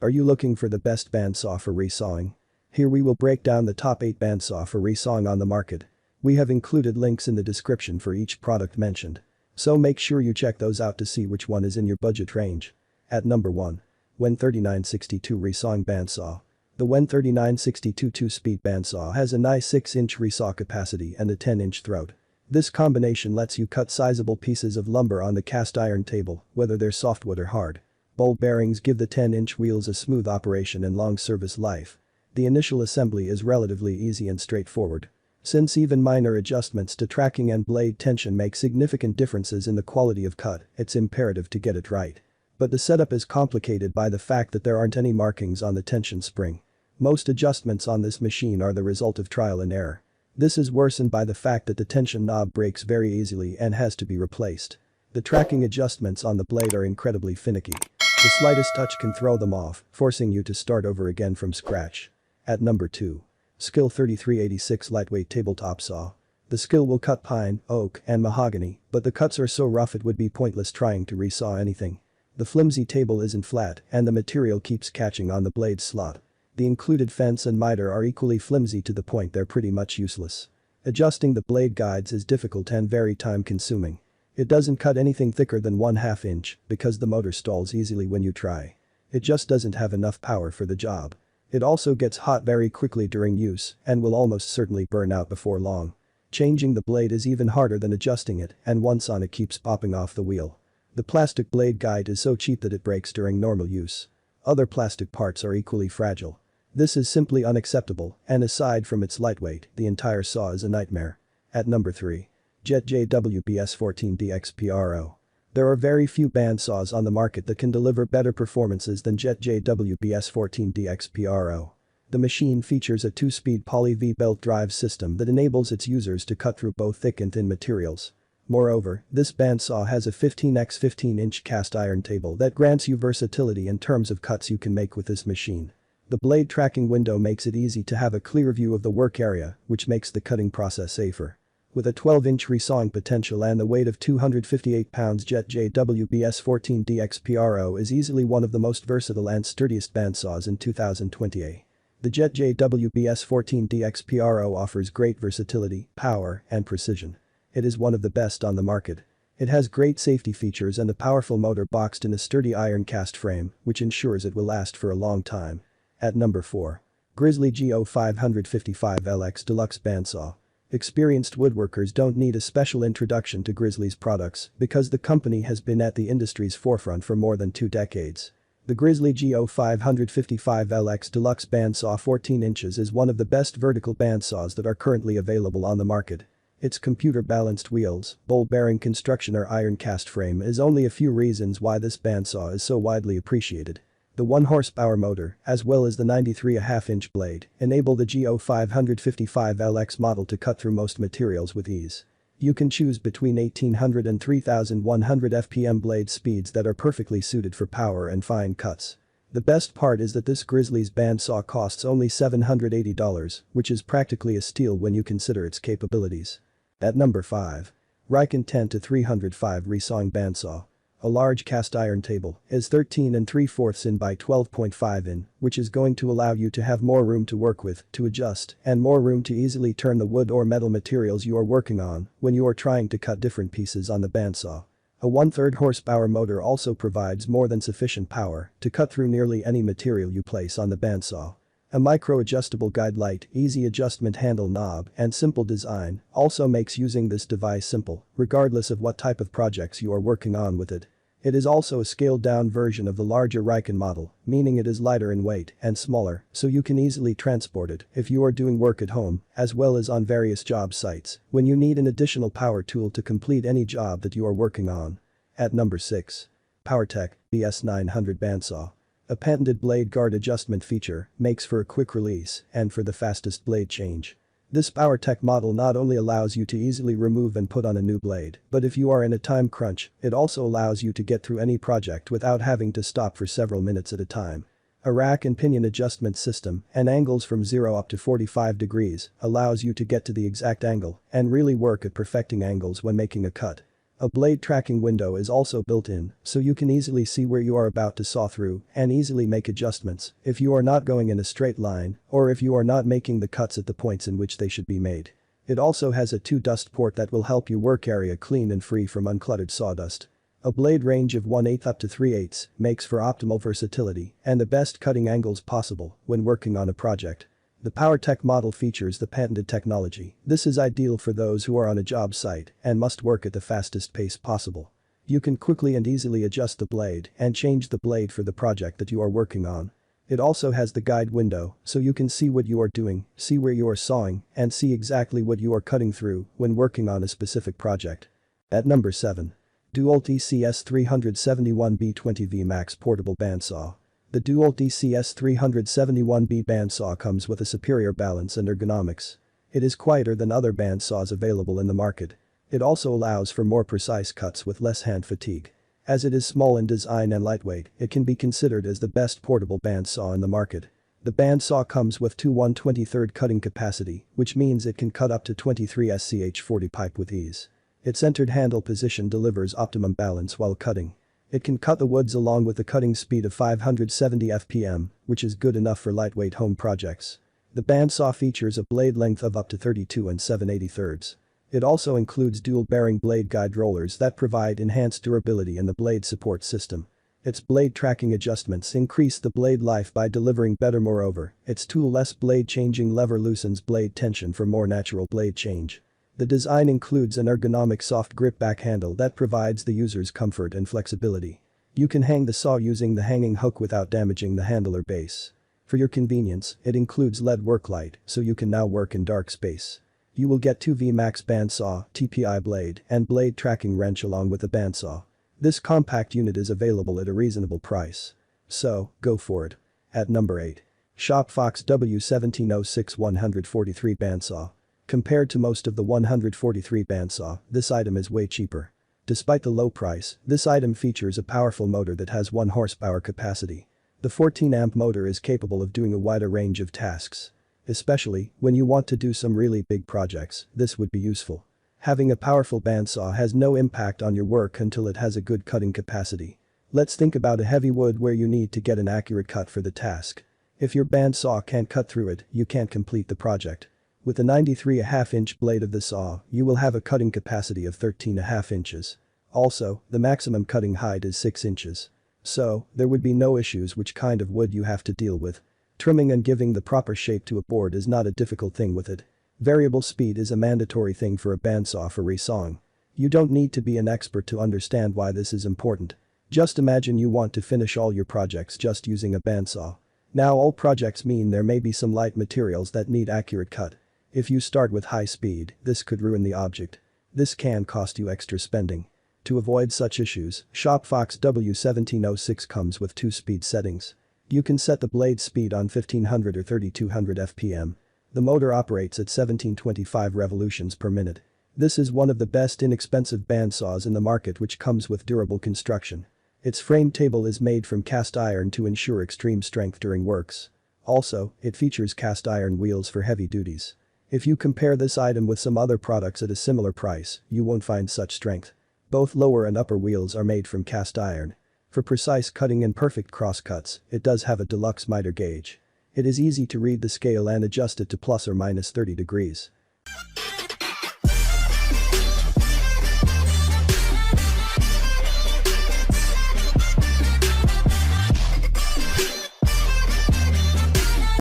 Are you looking for the best bandsaw for resawing? Here we will break down the top 8 bandsaw for resawing on the market. We have included links in the description for each product mentioned. So make sure you check those out to see which one is in your budget range. At number 1. WEN 3962 Resawing Bandsaw. The WEN 3962 2-speed bandsaw has a nice 6-inch resaw capacity and a 10-inch throat. This combination lets you cut sizable pieces of lumber on the cast iron table, whether they're softwood or hard. Ball bearings give the 10-inch wheels a smooth operation and long service life. The initial assembly is relatively easy and straightforward. Since even minor adjustments to tracking and blade tension make significant differences in the quality of cut, it's imperative to get it right. But the setup is complicated by the fact that there aren't any markings on the tension spring. Most adjustments on this machine are the result of trial and error. This is worsened by the fact that the tension knob breaks very easily and has to be replaced. The tracking adjustments on the blade are incredibly finicky. The slightest touch can throw them off, forcing you to start over again from scratch. At number 2. SKIL 3386 Lightweight Tabletop Saw. The SKIL will cut pine, oak, and mahogany, but the cuts are so rough it would be pointless trying to resaw anything. The flimsy table isn't flat, and the material keeps catching on the blade slot. The included fence and miter are equally flimsy to the point they're pretty much useless. Adjusting the blade guides is difficult and very time-consuming. It doesn't cut anything thicker than 1/2 inch because the motor stalls easily when you try. It just doesn't have enough power for the job. It also gets hot very quickly during use and will almost certainly burn out before long. Changing the blade is even harder than adjusting it, and once on it keeps popping off the wheel. The plastic blade guide is so cheap that it breaks during normal use. Other plastic parts are equally fragile. This is simply unacceptable, and aside from its lightweight, the entire saw is a nightmare. At number 3. JWBS-14DXPRO. There are very few bandsaws on the market that can deliver better performances than JWBS-14DXPRO. The machine features a 2-speed poly V-belt drive system that enables its users to cut through both thick and thin materials. Moreover, this bandsaw has a 15x15-inch cast iron table that grants you versatility in terms of cuts you can make with this machine. The blade tracking window makes it easy to have a clear view of the work area, which makes the cutting process safer. With a 12-inch resawing potential and the weight of 258 pounds, JWBS-14DXPRO is easily one of the most versatile and sturdiest bandsaws in 2020. The JWBS-14DXPRO offers great versatility, power, and precision. It is one of the best on the market. It has great safety features and a powerful motor boxed in a sturdy iron cast frame, which ensures it will last for a long time. At number 4. Grizzly GO555LX Deluxe Bandsaw. Experienced woodworkers don't need a special introduction to Grizzly's products because the company has been at the industry's forefront for more than 2 decades. The Grizzly GO555LX Deluxe Bandsaw 14 inches is one of the best vertical bandsaws that are currently available on the market. Its computer-balanced wheels, ball bearing construction or iron cast frame is only a few reasons why this bandsaw is so widely appreciated. The 1 horsepower motor, as well as the 93.5-inch blade, enable the GO555LX model to cut through most materials with ease. You can choose between 1800 and 3100 FPM blade speeds that are perfectly suited for power and fine cuts. The best part is that this Grizzly's bandsaw costs only $780, which is practically a steal when you consider its capabilities. At number 5. Rikon 10-305 Resawing Bandsaw. A large cast iron table is 13 3/4 in by 12.5 in, which is going to allow you to have more room to work with, to adjust, and more room to easily turn the wood or metal materials you are working on when you are trying to cut different pieces on the bandsaw. A 1/3 horsepower motor also provides more than sufficient power to cut through nearly any material you place on the bandsaw. A micro-adjustable guide light, easy adjustment handle knob, and simple design also makes using this device simple, regardless of what type of projects you are working on with it. It is also a scaled-down version of the larger Rikon model, meaning it is lighter in weight and smaller, so you can easily transport it if you are doing work at home, as well as on various job sites, when you need an additional power tool to complete any job that you are working on. At number 6. Powertec BS900 Bandsaw. A patented blade guard adjustment feature makes for a quick release and for the fastest blade change. This Powertec model not only allows you to easily remove and put on a new blade, but if you are in a time crunch, it also allows you to get through any project without having to stop for several minutes at a time. A rack and pinion adjustment system and angles from 0 up to 45 degrees allows you to get to the exact angle and really work at perfecting angles when making a cut. A blade tracking window is also built in, so you can easily see where you are about to saw through and easily make adjustments if you are not going in a straight line or if you are not making the cuts at the points in which they should be made. It also has a 2-dust port that will help your work area clean and free from uncluttered sawdust. A blade range of 1/8 up to 3/8 makes for optimal versatility and the best cutting angles possible when working on a project. The Powertec model features the patented technology. This is ideal for those who are on a job site and must work at the fastest pace possible. You can quickly and easily adjust the blade and change the blade for the project that you are working on. It also has the guide window, so you can see what you are doing, see where you are sawing, and see exactly what you are cutting through when working on a specific project. At number 7. DEWALT ECS371B20V Max Portable Bandsaw. The DEWALT ECS371B bandsaw comes with a superior balance and ergonomics. It is quieter than other bandsaws available in the market. It also allows for more precise cuts with less hand fatigue. As it is small in design and lightweight, it can be considered as the best portable bandsaw in the market. The bandsaw comes with two 1/23 cutting capacity, which means it can cut up to 23 SCH40 pipe with ease. Its centered handle position delivers optimum balance while cutting. It can cut the woods along with a cutting speed of 570 fpm, which is good enough for lightweight home projects. The bandsaw features a blade length of up to 32 and 7/83. It also includes dual bearing blade guide rollers that provide enhanced durability in the blade support system. Its blade tracking adjustments increase the blade life by delivering better. Moreover, its tool-less blade changing lever loosens blade tension for more natural blade change. The design includes an ergonomic soft grip back handle that provides the user's comfort and flexibility. You can hang the saw using the hanging hook without damaging the handle or base. For your convenience, it includes LED work light, so you can now work in dark space. You will get 2 VMAX bandsaw, TPI blade, and blade tracking wrench along with the bandsaw. This compact unit is available at a reasonable price. So, go for it. At number 8. ShopFox W1706 143 bandsaw. Compared to most of the 143 bandsaw, this item is way cheaper. Despite the low price, this item features a powerful motor that has 1 horsepower capacity. The 14-amp motor is capable of doing a wider range of tasks. Especially when you want to do some really big projects, this would be useful. Having a powerful bandsaw has no impact on your work until it has a good cutting capacity. Let's think about a heavy wood where you need to get an accurate cut for the task. If your bandsaw can't cut through it, you can't complete the project. With the 93.5-inch blade of the saw, you will have a cutting capacity of 13.5 inches. Also, the maximum cutting height is 6 inches. So, there would be no issues which kind of wood you have to deal with. Trimming and giving the proper shape to a board is not a difficult thing with it. Variable speed is a mandatory thing for a bandsaw for resawing. You don't need to be an expert to understand why this is important. Just imagine you want to finish all your projects just using a bandsaw. Now all projects mean there may be some light materials that need accurate cut. If you start with high speed, this could ruin the object. This can cost you extra spending. To avoid such issues, ShopFox W1706 comes with 2 speed settings. You can set the blade speed on 1500 or 3200 fpm. The motor operates at 1725 revolutions per minute. This is one of the best inexpensive bandsaws in the market, which comes with durable construction. Its frame table is made from cast iron to ensure extreme strength during works. Also, it features cast iron wheels for heavy duties. If you compare this item with some other products at a similar price, you won't find such strength. Both lower and upper wheels are made from cast iron. For precise cutting and perfect cross cuts, it does have a Deluxe miter gauge. It is easy to read the scale and adjust it to plus or minus 30 degrees.